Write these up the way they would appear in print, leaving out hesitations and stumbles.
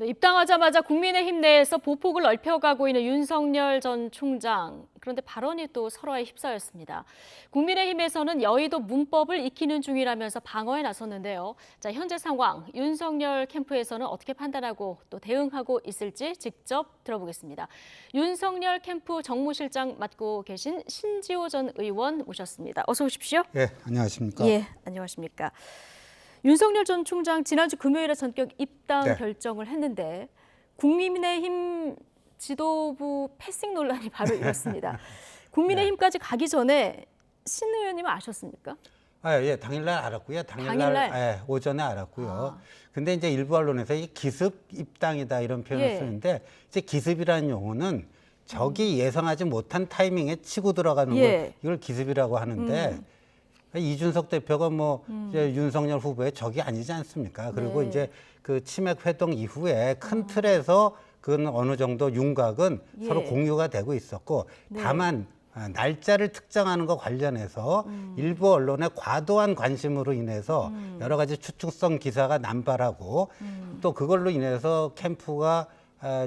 네, 입당하자마자 국민의힘 내에서 보폭을 넓혀가고 있는 윤석열 전 총장. 그런데 발언이 또 설화에 휩싸였습니다. 국민의힘에서는 여의도 문법을 익히는 중이라면서 방어에 나섰는데요. 자, 현재 상황, 윤석열 캠프에서는 어떻게 판단하고 또 대응하고 있을지 직접 들어보겠습니다. 윤석열 캠프 정무실장 맡고 계신 신지호 전 의원 모셨습니다. 어서 오십시오. 예, 안녕하십니까. 예, 안녕하십니까. 윤석열 전 총장 지난주 금요일에 전격 입당 네. 결정을 했는데 국민의힘 지도부 패싱 논란이 바로 일었습니다. 국민의힘까지 가기 전에 신 의원님은 아셨습니까? 예, 당일날 알았고요. 당일날? 예, 오전에 알았고요. 근데 이제 일부 언론에서 이 기습 입당이다 이런 표현을 예. 쓰는데 이제 기습이라는 용어는 적이 예상하지 못한 타이밍에 치고 들어가는 예. 걸 이걸 기습이라고 하는데 이준석 대표가 뭐 이제 윤석열 후보의 적이 아니지 않습니까? 그리고 네. 이제 그 치맥 회동 이후에 큰 틀에서 그건 어느 정도 윤곽은 예. 서로 공유가 되고 있었고 네. 다만 날짜를 특정하는 것 관련해서 일부 언론의 과도한 관심으로 인해서 여러 가지 추측성 기사가 남발하고 또 그걸로 인해서 캠프가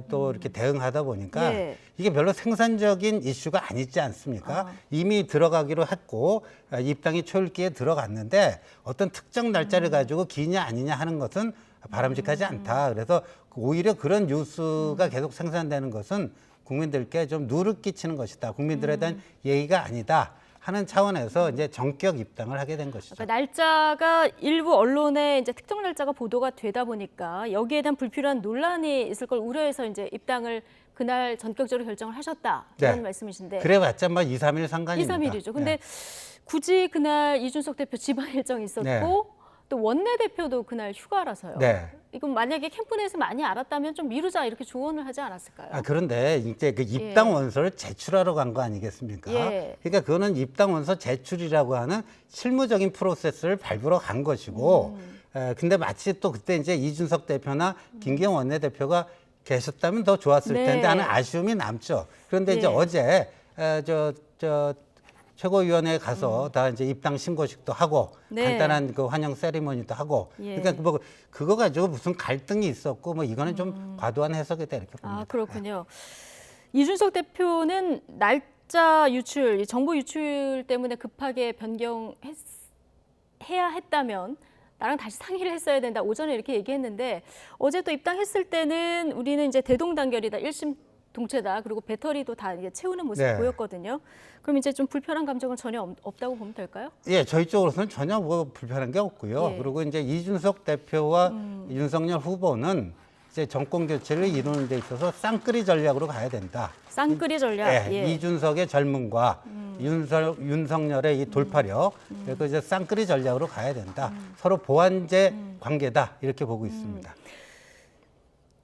또 이렇게 대응하다 보니까 예. 이게 별로 생산적인 이슈가 아니지 않습니까? 이미 들어가기로 했고 입당이 초읽기에 들어갔는데 어떤 특정 날짜를 가지고 기냐 아니냐 하는 것은 바람직하지 않다. 그래서 오히려 그런 뉴스가 계속 생산되는 것은 국민들께 좀 누를 끼치는 것이다. 국민들에 대한 예의가 아니다. 하는 차원에서 이제 전격 입당을 하게 된 것이죠. 그러니까 날짜가 일부 언론에 이제 특정 날짜가 보도가 되다 보니까 여기에 대한 불필요한 논란이 있을 걸 우려해서 이제 입당을 그날 전격적으로 결정을 하셨다. 이런 네. 말씀이신데. 그래봤자 뭐 2, 3일 2, 상관입니다. 3일이죠. 근데 굳이 그날 이준석 대표 지방 일정이 있었고 네. 또 원내대표도 그날 휴가라서요. 네. 이건 만약에 캠프 내에서 많이 알았다면 좀 미루자 이렇게 조언을 하지 않았을까요? 그런데 이제 그 입당 예. 원서를 제출하러 간 거 아니겠습니까? 예. 그러니까 그거는 입당 원서 제출이라고 하는 실무적인 프로세스를 밟으러 간 것이고, 근데 마치 또 그때 이제 이준석 대표나 김기현 원내대표가 계셨다면 더 좋았을 네. 텐데 하는 아쉬움이 남죠. 그런데 이제 예. 어제 최고위원회에 가서 다 이제 입당 신고식도 하고 네. 간단한 그 환영 세리머니도 하고 예. 그러니까 뭐 그거 가지고 무슨 갈등이 있었고 뭐 이거는 좀 과도한 해석이다 이렇게 봅니다. 아, 그렇군요. 이준석 대표는 날짜 유출, 이 정보 유출 때문에 급하게 변경해야 했다면 나랑 다시 상의를 했어야 된다. 오전에 이렇게 얘기했는데 어제 또 입당했을 때는 우리는 이제 대동단결이다. 일심 동체다. 그리고 배터리도 다 이제 채우는 모습이 네. 보였거든요. 그럼 이제 좀 불편한 감정은 전혀 없다고 보면 될까요? 예, 저희 쪽으로서는 전혀 뭐 불편한 게 없고요. 예. 그리고 이제 이준석 대표와 윤석열 후보는 이제 정권 교체를 이루는 데 있어서 쌍끌이 전략으로 가야 된다. 쌍끌이 전략. 예, 이준석의 젊음과 윤석열의 이 돌파력, 그래서 이제 쌍끌이 전략으로 가야 된다. 서로 보완제 관계다 이렇게 보고 있습니다.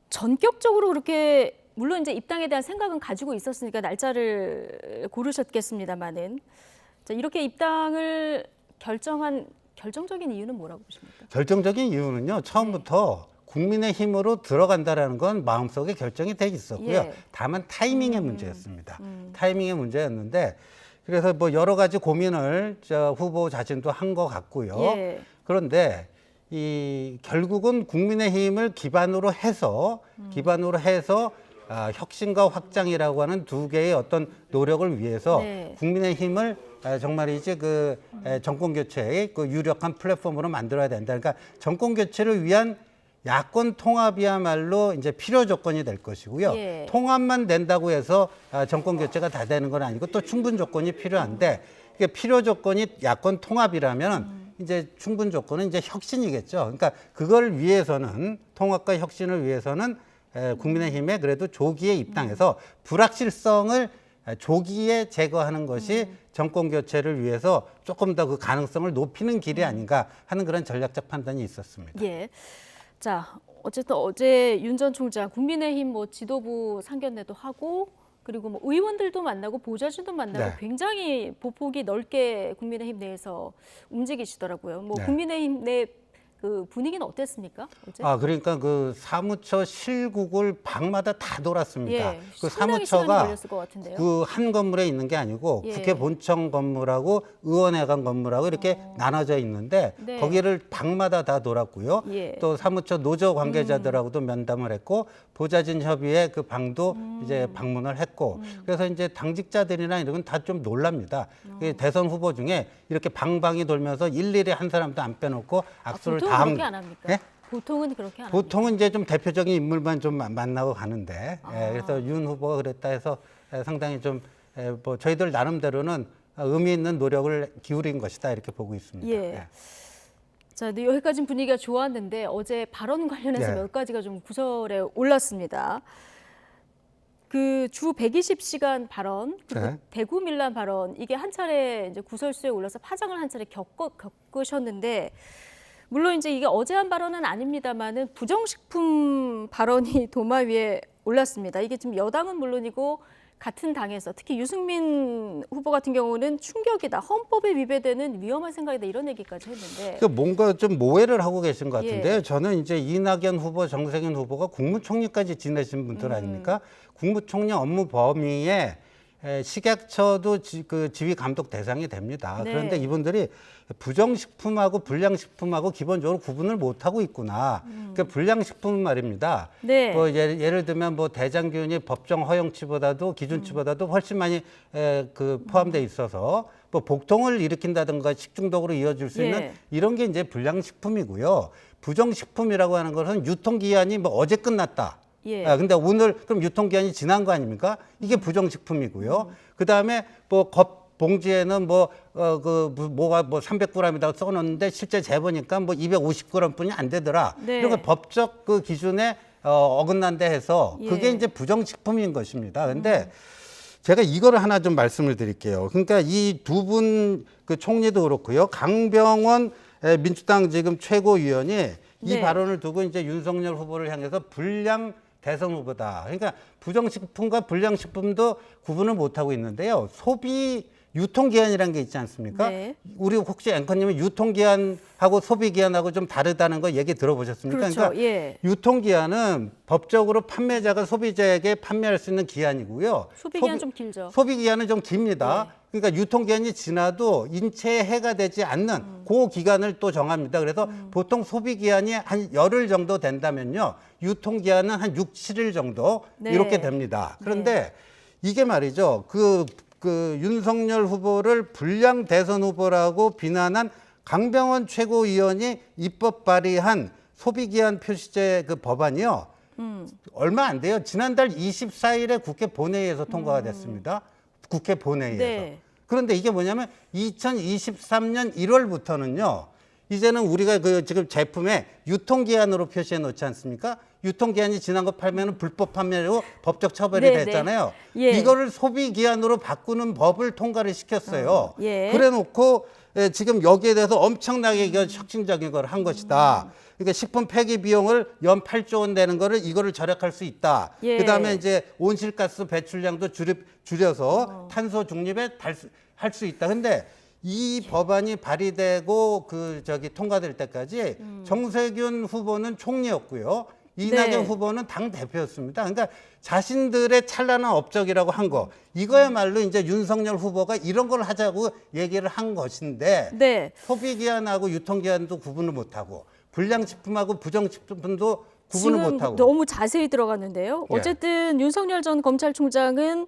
전격적으로 그렇게 물론 이제 입당에 대한 생각은 가지고 있었으니까 날짜를 고르셨겠습니다만은 자, 이렇게 입당을 결정한 결정적인 이유는 뭐라고 보십니까? 결정적인 이유는요. 처음부터 국민의힘으로 들어간다라는 건 마음속에 결정이 돼 있었고요. 예. 다만 타이밍의 문제였습니다. 타이밍의 문제였는데 그래서 뭐 여러 가지 고민을 후보 자신도 한 것 같고요. 예. 그런데 이 결국은 국민의힘을 기반으로 해서 혁신과 확장이라고 하는 두 개의 어떤 노력을 위해서 네. 국민의힘을 정말이지 그 정권 교체의 그 유력한 플랫폼으로 만들어야 된다. 그러니까 정권 교체를 위한 야권 통합이야말로 이제 필요 조건이 될 것이고요. 예. 통합만 된다고 해서 정권 교체가 다 되는 건 아니고 또 충분 조건이 필요한데 이게 필요 조건이 야권 통합이라면 이제 충분 조건은 이제 혁신이겠죠. 그러니까 그걸 위해서는 통합과 혁신을 위해서는 국민의힘에 그래도 조기에 입당해서 불확실성을 조기에 제거하는 것이 정권 교체를 위해서 조금 더 그 가능성을 높이는 길이 아닌가 하는 그런 전략적 판단이 있었습니다. 예. 자, 어쨌든 어제 윤 전 총장 국민의힘 뭐 지도부 상견례도 하고 그리고 뭐 의원들도 만나고 보좌진도 만나고 네. 굉장히 보폭이 넓게 국민의힘 내에서 움직이시더라고요. 뭐 네. 국민의힘 내 그 분위기는 어땠습니까? 어제? 그러니까 그 사무처 실국을 방마다 다 돌았습니다. 예, 그 상당히 시간이 사무처가 걸렸을 것 같은데요. 그 한 건물에 있는 게 아니고 예. 국회 본청 건물하고 의원회관 건물하고 이렇게 나눠져 있는데 네. 거기를 방마다 다 돌았고요. 예. 또 사무처 노조 관계자들하고도 면담을 했고 보좌진 협의회 그 방도 이제 방문을 했고 그래서 이제 당직자들이나 이런 건 다 좀 놀랍니다. 그 대선 후보 중에 이렇게 방방이 돌면서 일일이 한 사람도 안 빼놓고 악수를 보통은 다 그렇게 안 합니까? 예? 보통은 그렇게 안 합니까? 보통은 이제 좀 대표적인 인물만 좀 만나고 가는데 그래서 윤 후보가 그랬다 해서 상당히 좀 뭐 저희들 나름대로는 의미 있는 노력을 기울인 것이다 이렇게 보고 있습니다. 예. 자, 근데 여기까지 분위기가 좋았는데 어제 발언 관련해서 예. 몇 가지가 좀 구설에 올랐습니다. 그 주 120시간 발언, 그리고 네. 대구 밀란 발언 이게 한 차례 이제 구설수에 올라서 파장을 한 차례 겪으셨는데 물론 이제 이게 어제 한 발언은 아닙니다만은 부정식품 발언이 도마 위에 올랐습니다. 이게 지금 여당은 물론이고 같은 당에서 특히 유승민 후보 같은 경우는 충격이다, 헌법에 위배되는 위험한 생각이다 이런 얘기까지 했는데 그 뭔가 좀 모해를 하고 계신 것 같은데요. 예. 저는 이제 이낙연 후보, 정세균 후보가 국무총리까지 지내신 분들 아닙니까? 국무총리 업무 범위에 식약처도 그 지휘 감독 대상이 됩니다. 네. 그런데 이분들이 부정식품하고 불량식품하고 기본적으로 구분을 못 하고 있구나. 그러니까 불량식품은 말입니다. 네. 뭐 예를 들면 뭐 대장균이 법정 허용치보다도 기준치보다도 훨씬 많이 그 포함돼 있어서 뭐 복통을 일으킨다든가 식중독으로 이어질 수 있는 예. 이런 게 이제 불량식품이고요. 부정식품이라고 하는 것은 유통기한이 뭐 어제 끝났다. 예. 근데 오늘 그럼 유통기한이 지난 거 아닙니까? 이게 부정식품이고요. 그 다음에 뭐 봉지에는 뭐가 300g이라고 써놓는데 실제 재보니까 뭐 250g뿐이 안 되더라. 네. 이런 거 법적 그 기준에 어긋난다 해서 그게 예. 이제 부정식품인 것입니다. 근데 제가 이거를 하나 좀 말씀을 드릴게요. 그러니까 이 두 분 그 총리도 그렇고요. 강병원 민주당 지금 최고위원이 이 네. 발언을 두고 이제 윤석열 후보를 향해서 불량 대선 후보다. 그러니까 부정식품과 불량식품도 구분을 못하고 있는데요. 소비 유통기한이라는 게 있지 않습니까? 네. 우리 혹시 앵커님은 유통기한하고 소비기한하고 좀 다르다는 거 얘기 들어보셨습니까? 그렇죠. 그러니까 예. 유통기한은 법적으로 판매자가 소비자에게 판매할 수 있는 기한이고요. 소비기한 좀 길죠. 소비기한은 좀 깁니다. 그러니까 유통기한이 지나도 인체에 해가 되지 않는 그 기간을 또 정합니다. 그래서 보통 소비기한이 한 열흘 정도 된다면요. 유통기한은 한 6, 7일 정도 네. 이렇게 됩니다. 그런데 이게 말이죠. 그 윤석열 후보를 불량 대선 후보라고 비난한 강병원 최고위원이 입법 발의한 소비기한 표시제 그 법안이요. 얼마 안 돼요. 지난달 24일에 국회 본회의에서 통과가 됐습니다. 국회 본회의에서. 네. 그런데 이게 뭐냐면 2023년 1월부터는요. 이제는 우리가 그 지금 제품에 유통기한으로 표시해 놓지 않습니까? 유통기한이 지난 거 팔면은 불법 판매로 법적 처벌이 네, 됐잖아요. 네. 예. 이거를 소비기한으로 바꾸는 법을 통과를 시켰어요. 예. 그래 놓고 지금 여기에 대해서 엄청나게 이거 혁신적인 걸 한 것이다. 그러니까 식품 폐기 비용을 연 8조 원 되는 거를 이거를 절약할 수 있다. 예. 그다음에 이제 온실가스 배출량도 줄여서 탄소 중립에 할 수 있다. 근데 이 법안이 발의되고 통과될 때까지 정세균 후보는 총리였고요. 이낙연 네. 후보는 당 대표였습니다. 그러니까 자신들의 찬란한 업적이라고 한 거, 이거야말로 이제 윤석열 후보가 이런 걸 하자고 얘기를 한 것인데 네. 소비기한하고 유통기한도 구분을 못하고 불량식품하고 부정식품도 구분을 지금 못하고. 너무 자세히 들어갔는데요. 예. 어쨌든 윤석열 전 검찰총장은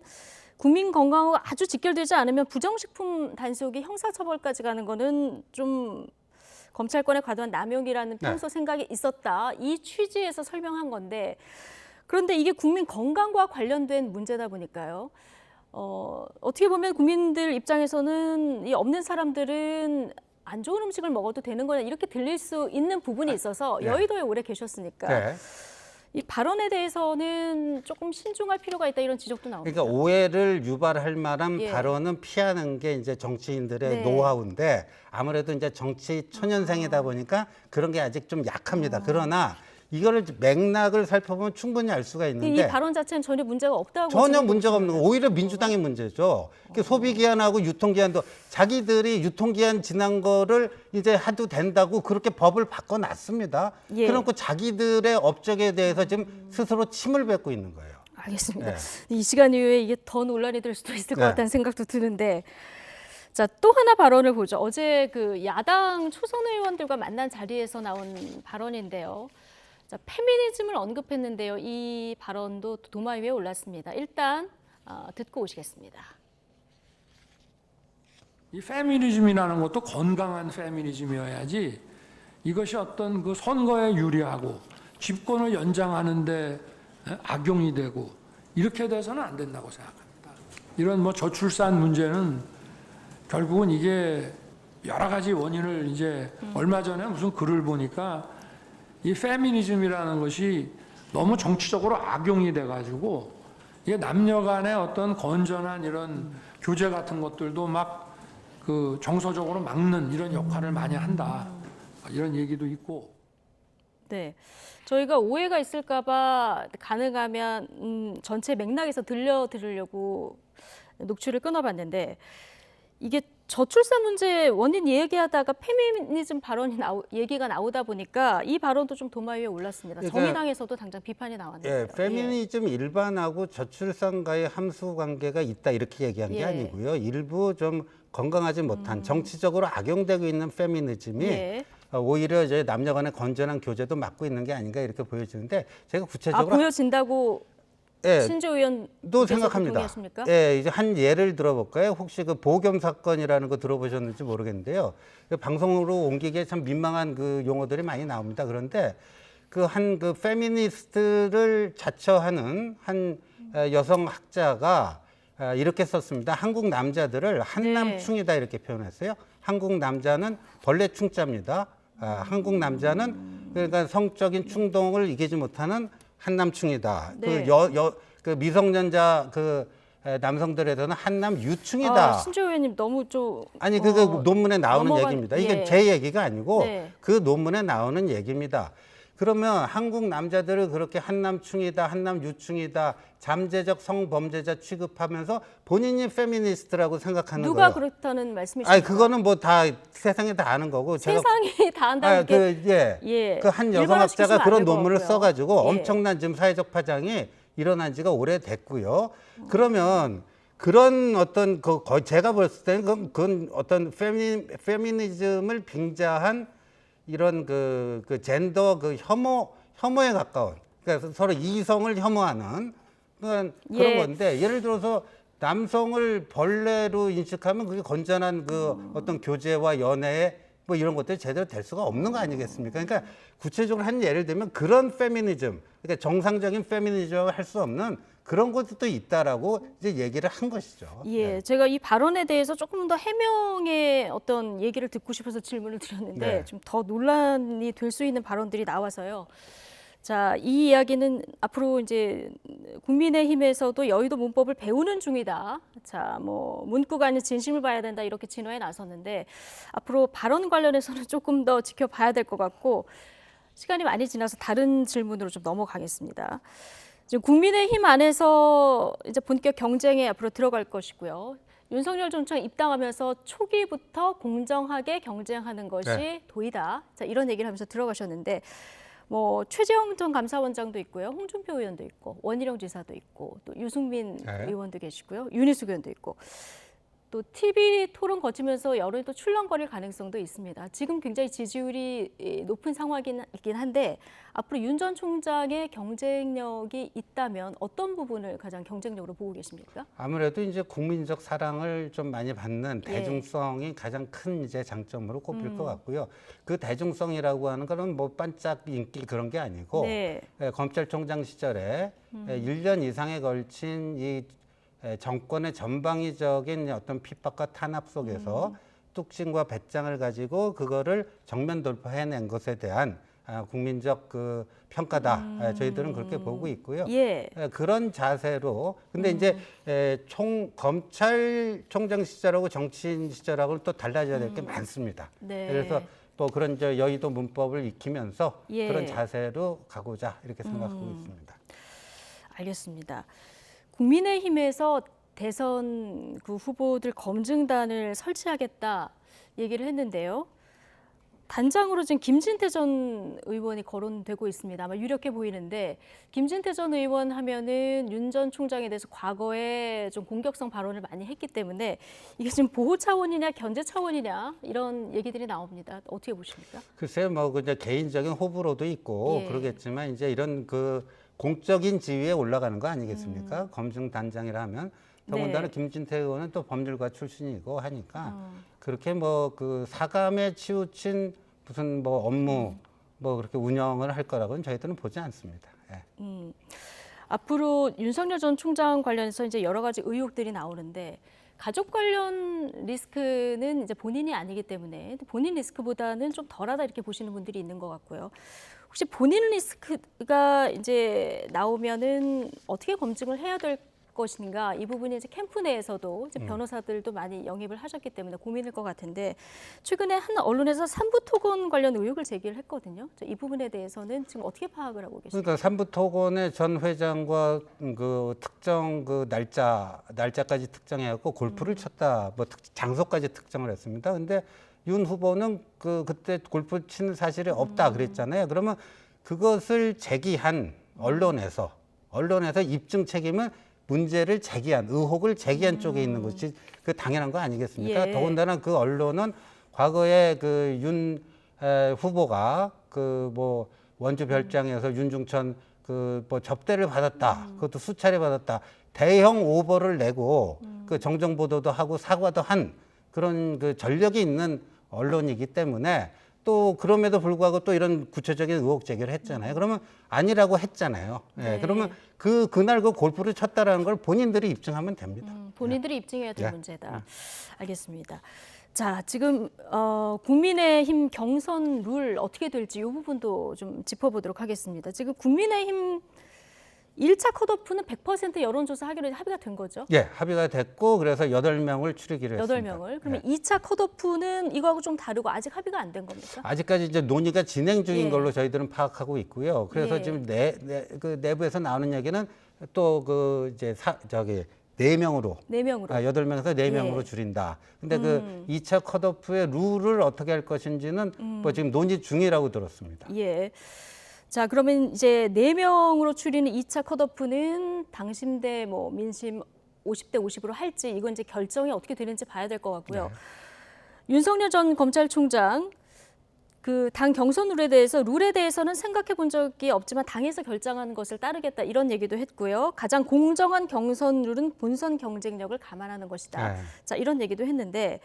국민 건강하고 아주 직결되지 않으면 부정식품 단속이 형사처벌까지 가는 거는 좀 검찰권의 과도한 남용이라는 평소 생각이 있었다. 이 취지에서 설명한 건데 그런데 이게 국민 건강과 관련된 문제다 보니까요. 어떻게 보면 국민들 입장에서는 이 없는 사람들은 안 좋은 음식을 먹어도 되는 거냐 이렇게 들릴 수 있는 부분이 있어서 여의도에 오래 계셨으니까 네. 이 발언에 대해서는 조금 신중할 필요가 있다 이런 지적도 나옵니다. 그러니까 오해를 유발할 만한 예. 발언은 피하는 게 이제 정치인들의 네. 노하우인데 아무래도 이제 정치 초년생이다 보니까 그런 게 아직 좀 약합니다. 그러나 이거를 맥락을 살펴보면 충분히 알 수가 이 있는데 발언 자체는 전혀 문제가 없다고 전혀 지금 문제가 없는 거. 오히려 민주당의 문제죠. 소비기한하고 유통기한도 자기들이 유통기한 지난 거를 이제 해도 된다고 그렇게 법을 바꿔놨습니다. 예. 그러니까 자기들의 업적에 대해서 지금 스스로 침을 뱉고 있는 거예요. 알겠습니다. 네. 이 시간 이후에 이게 더 논란이 될 수도 있을 것 네. 같다는 생각도 드는데, 자, 또 하나 발언을 보죠. 어제 그 야당 초선 의원들과 만난 자리에서 나온 발언인데요. 자, 페미니즘을 언급했는데요. 이 발언도 도마 위에 올랐습니다. 일단 듣고 오시겠습니다. 이 페미니즘이라는 것도 건강한 페미니즘이어야지 이것이 어떤 그 선거에 유리하고 집권을 연장하는데 악용이 되고 이렇게 돼서는 안 된다고 생각합니다. 이런 뭐 저출산 문제는 결국은 이게 여러 가지 원인을 이제 얼마 전에 무슨 글을 보니까 이 페미니즘이라는 것이 너무 정치적으로 악용이 돼가지고 이게 남녀 간의 어떤 건전한 이런 교제 같은 것들도 막 그 정서적으로 막는 이런 역할을 많이 한다. 이런 얘기도 있고. 네, 저희가 오해가 있을까봐 가능하면 전체 맥락에서 들려드리려고 녹취를 끊어봤는데, 이게 저출산 문제 원인 얘기하다가 페미니즘 발언이 얘기가 나오다 보니까 이 발언도 좀 도마 위에 올랐습니다. 그러니까, 정의당에서도 당장 비판이 나왔는데요. 예, 페미니즘 일반하고 저출산과의 함수 관계가 있다 이렇게 얘기한 게 예. 아니고요. 일부 좀 건강하지 못한 정치적으로 악용되고 있는 페미니즘이 예. 오히려 이제 남녀 간의 건전한 교제도 막고 있는 게 아닌가 이렇게 보여지는데 제가 구체적으로 보여진다고 예, 신조 의원 또 생각합니다. 동의하십니까? 예, 이제 한 예를 들어볼까요? 혹시 그 보겸 사건이라는 거 들어보셨는지 모르겠는데요. 그 방송으로 옮기기에 참 민망한 그 용어들이 많이 나옵니다. 그런데 그 한 그 페미니스트를 자처하는 한 여성 학자가 이렇게 썼습니다. 한국 남자들을 한남충이다 이렇게 표현했어요. 한국 남자는 벌레 충자입니다. 한국 남자는 그러니까 성적인 충동을 이기지 못하는 한남충이다. 네. 그 미성년자 그 남성들에서는 한남 유충이다. 신조 의원님 너무 좀 아니 그 논문에 나오는 얘기입니다. 이게 예. 제 얘기가 아니고 네. 그 논문에 나오는 얘기입니다. 그러면 한국 남자들을 그렇게 한남충이다, 한남유충이다, 잠재적 성범죄자 취급하면서 본인이 페미니스트라고 생각하는 누가 거예요. 그렇다는 말씀이십니까? 아니 그거는 뭐 다 세상에 다 아는 거고 세상이 다 한다는 게 예. 그 한 여성학자가 일반화시키시면 안 그런 될 것 논문을 같고요. 써가지고 예. 엄청난 지금 사회적 파장이 일어난 지가 오래됐고요. 그러면 그런 어떤 제가 봤을 때는 그건 어떤 페미니즘을 빙자한 이런 그 젠더 그 혐오에 가까운 그러니까 서로 이성을 혐오하는 그런 예. 건데 예를 들어서 남성을 벌레로 인식하면 그게 건전한 그 어떤 교제와 연애 뭐 이런 것들이 제대로 될 수가 없는 거 아니겠습니까? 그러니까 구체적으로 한 예를 들면 그런 페미니즘, 그러니까 정상적인 페미니즘을 할 수 없는 그런 것도 있다라고 이제 얘기를 한 것이죠. 예, 네. 제가 이 발언에 대해서 조금 더 해명의 어떤 얘기를 듣고 싶어서 질문을 드렸는데 네. 좀 더 논란이 될 수 있는 발언들이 나와서요. 자, 이 이야기는 앞으로 이제 국민의힘에서도 여의도 문법을 배우는 중이다. 자, 뭐 문구가 아닌 진심을 봐야 된다 이렇게 진화에 나섰는데 앞으로 발언 관련해서는 조금 더 지켜봐야 될 것 같고 시간이 많이 지나서 다른 질문으로 좀 넘어가겠습니다. 지금 국민의힘 안에서 이제 본격 경쟁에 앞으로 들어갈 것이고요. 윤석열 전 총장 입당하면서 초기부터 공정하게 경쟁하는 것이 네. 도의다. 자, 이런 얘기를 하면서 들어가셨는데 뭐 최재형 전 감사원장도 있고요. 홍준표 의원도 있고 원희룡 지사도 있고 또 유승민 네. 의원도 계시고요. 윤희숙 의원도 있고 또 TV 토론 거치면서 여론이 또 출렁거릴 가능성도 있습니다. 지금 굉장히 지지율이 높은 상황이긴 한데 앞으로 윤 전 총장의 경쟁력이 있다면 어떤 부분을 가장 경쟁력으로 보고 계십니까? 아무래도 이제 국민적 사랑을 좀 많이 받는 예. 대중성이 가장 큰 이제 장점으로 꼽힐 것 같고요. 그 대중성이라고 하는 거는 뭐 반짝 인기 그런 게 아니고 네. 검찰총장 시절에 1년 이상에 걸친 이 정권의 전방위적인 어떤 핍박과 탄압 속에서 뚝심과 배짱을 가지고 그거를 정면 돌파해낸 것에 대한 국민적 그 평가다. 저희들은 그렇게 보고 있고요. 예. 그런 자세로 근데 이제 검찰총장 시절하고 정치인 시절하고는 또 달라져야 될 게 많습니다. 네. 그래서 뭐 그런 여의도 문법을 익히면서 예. 그런 자세로 가고자 이렇게 생각하고 있습니다. 알겠습니다. 국민의힘에서 대선 그 후보들 검증단을 설치하겠다 얘기를 했는데요. 단장으로 지금 김진태 전 의원이 거론되고 있습니다. 아마 유력해 보이는데 김진태 전 의원 하면은 윤 전 총장에 대해서 과거에 좀 공격성 발언을 많이 했기 때문에 이게 지금 보호 차원이냐 견제 차원이냐 이런 얘기들이 나옵니다. 어떻게 보십니까? 글쎄요, 뭐 그냥 개인적인 호불호도 있고 예. 그러겠지만 이제 이런 그 공적인 지위에 올라가는 거 아니겠습니까? 검증 단장이라 하면 더군다나 네. 김진태 의원은 또 법률가 출신이고 하니까 그렇게 뭐 그 사감에 치우친 무슨 뭐 업무 뭐 그렇게 운영을 할 거라고는 저희들은 보지 않습니다. 예. 앞으로 윤석열 전 총장 관련해서 이제 여러 가지 의혹들이 나오는데 가족 관련 리스크는 이제 본인이 아니기 때문에 본인 리스크보다는 좀 덜하다 이렇게 보시는 분들이 있는 것 같고요. 혹시 본인 리스크가 이제 나오면은 어떻게 검증을 해야 될 것인가 이 부분이 이제 캠프 내에서도 이제 변호사들도 많이 영입을 하셨기 때문에 고민일 것 같은데 최근에 한 언론에서 산부 토건 관련 의혹을 제기를 했거든요. 이 부분에 대해서는 지금 어떻게 파악을 하고 계십니까? 그러니까 삼부토건의 전 회장과 그 특정 그 날짜까지 특정해갖고 골프를 쳤다, 뭐 장소까지 특정을 했습니다. 근데 윤 후보는 그때 골프 치는 사실이 없다 그랬잖아요. 그러면 그것을 제기한 언론에서 입증 책임은 문제를 제기한 의혹을 제기한 쪽에 있는 것이 그 당연한 거 아니겠습니까? 예. 더군다나 그 언론은 과거에 그 윤 후보가 그 뭐 원주 별장에서 윤중천 그 뭐 접대를 받았다. 그것도 수차례 받았다. 대형 오버를 내고 그 정정 보도도 하고 사과도 한 그런 그 전력이 있는 언론이기 때문에 또 그럼에도 불구하고 또 이런 구체적인 의혹 제기를 했잖아요. 그러면 아니라고 했잖아요. 예, 네. 그러면 그날 그 골프를 쳤다라는 걸 본인들이 입증하면 됩니다. 본인들이 입증해야 될 예. 문제다. 알겠습니다. 자, 지금 국민의힘 경선 룰 어떻게 될지 이 부분도 좀 짚어보도록 하겠습니다. 지금 국민의힘 1차 컷오프는 100% 여론조사 하기로 합의가 된 거죠? 예, 합의가 됐고 그래서 8명을 추리기로 했습니다. 8명을. 그러면 예. 2차 컷오프는 이거하고 좀 다르고 아직 합의가 안 된 겁니까? 아직까지 이제 논의가 진행 중인 예. 걸로 저희들은 파악하고 있고요. 그래서 예. 지금 그 내부에서 나오는 얘기는 또 그 이제 4명으로 4명으로. 8명에서 4명으로 예. 줄인다. 근데 그 2차 컷오프의 룰을 어떻게 할 것인지는 뭐 지금 논의 중이라고 들었습니다. 예. 자, 그러면 이제 4명으로 추리는 2차 컷오프는 당심대 뭐 민심 50대 50으로 할지 이건 이제 결정이 어떻게 되는지 봐야 될 것 같고요. 네. 윤석열 전 검찰총장 그 당 경선 룰에 대해서는 생각해 본 적이 없지만 당에서 결정하는 것을 따르겠다 이런 얘기도 했고요. 가장 공정한 경선 룰은 본선 경쟁력을 감안하는 것이다. 네. 자, 이런 얘기도 했는데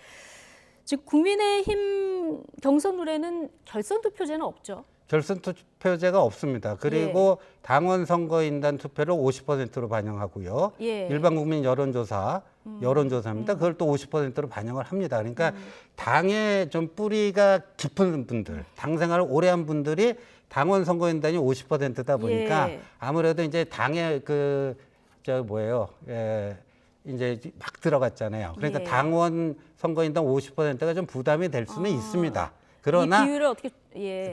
지금 국민의힘 경선 룰에는 결선 투표제는 없죠. 결선 투표제가 없습니다. 그리고 당원 선거인단 투표를 50%로 반영하고요. 예. 일반 국민 여론조사입니다. 그걸 또 50%로 반영을 합니다. 그러니까 당에 좀 뿌리가 깊은 분들, 당 생활을 오래 한 분들이 당원 선거인단이 50%다 보니까 예. 아무래도 이제 당에 이제 막 들어갔잖아요. 그러니까 예. 당원 선거인단 50%가 좀 부담이 될 수는 있습니다. 이 비율을 어떻게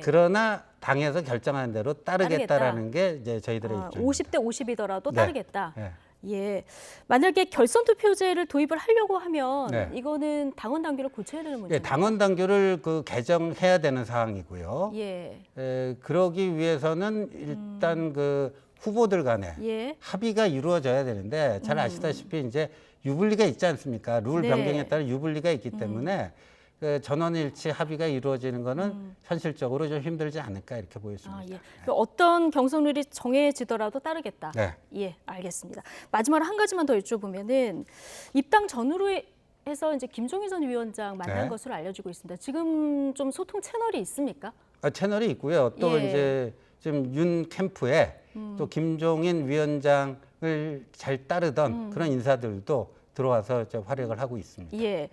그러나 당에서 결정한 대로 따르겠다라는 게 이제 저희들의 입장입니다. 50대 50이더라도 네. 따르겠다. 예. 예. 만약에 결선 투표제를 도입을 하려고 하면 네. 이거는 당원 당규를 고쳐야 되는 예, 문제입니다. 당원 당규를 개정해야 되는 사항이고요. 예. 그러기 위해서는 일단 그 후보들 간에 예. 합의가 이루어져야 되는데 잘 아시다시피 이제 유불리가 있지 않습니까? 룰 네. 변경에 따른 유불리가 있기 때문에 그 전원일치 합의가 이루어지는 거는 현실적으로 좀 힘들지 않을까 이렇게 보였습니다. 예. 어떤 경선 룰이 정해지더라도 따르겠다. 네. 예, 알겠습니다. 마지막으로 한 가지만 더 여쭤보면은 입당 전후로 해서 이제 김종인 전 위원장 만난 네. 것으로 알려지고 있습니다. 지금 좀 소통 채널이 있습니까? 채널이 있고요. 또 예. 이제 지금 윤 캠프에 또 김종인 위원장을 잘 따르던 그런 인사들도 들어와서 활약을 하고 있습니다. 예.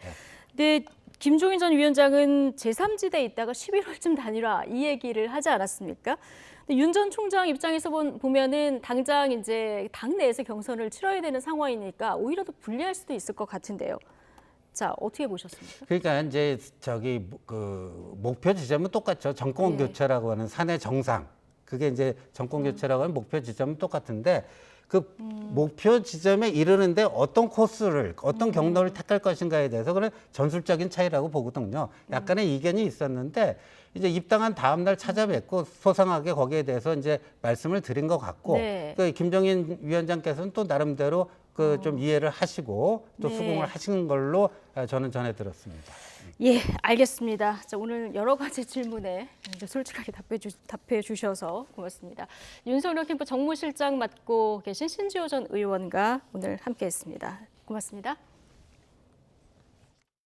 근데 김종인 전 위원장은 제3지대에 있다가 11월쯤 다니라 이 얘기를 하지 않았습니까? 윤 전 총장 입장에서 보면은 당장 이제 당 내에서 경선을 치러야 되는 상황이니까 오히려 더 불리할 수도 있을 것 같은데요. 자, 어떻게 보셨습니까? 그러니까 이제 저기 그 목표 지점은 똑같죠. 정권 예. 교체라고 하는 사내 정상. 그게 이제 정권 교체라고 하는 목표 지점은 똑같은데 그 목표 지점에 이르는데 어떤 코스를 어떤 경로를 택할 것인가에 대해서 그런 전술적인 차이라고 보거든요. 약간의 이견이 있었는데 이제 입당한 다음 날 찾아뵙고 소상하게 거기에 대해서 이제 말씀을 드린 것 같고 네. 그 김정인 위원장께서는 또 나름대로 그 좀 이해를 하시고 또 네. 수긍을 하신 걸로 저는 전해 들었습니다. 예, 알겠습니다. 자, 오늘 여러 가지 질문에 솔직하게 답해 주셔서 고맙습니다. 윤석열 캠프 정무실장 맡고 계신 신지호 전 의원과 오늘 함께했습니다. 고맙습니다.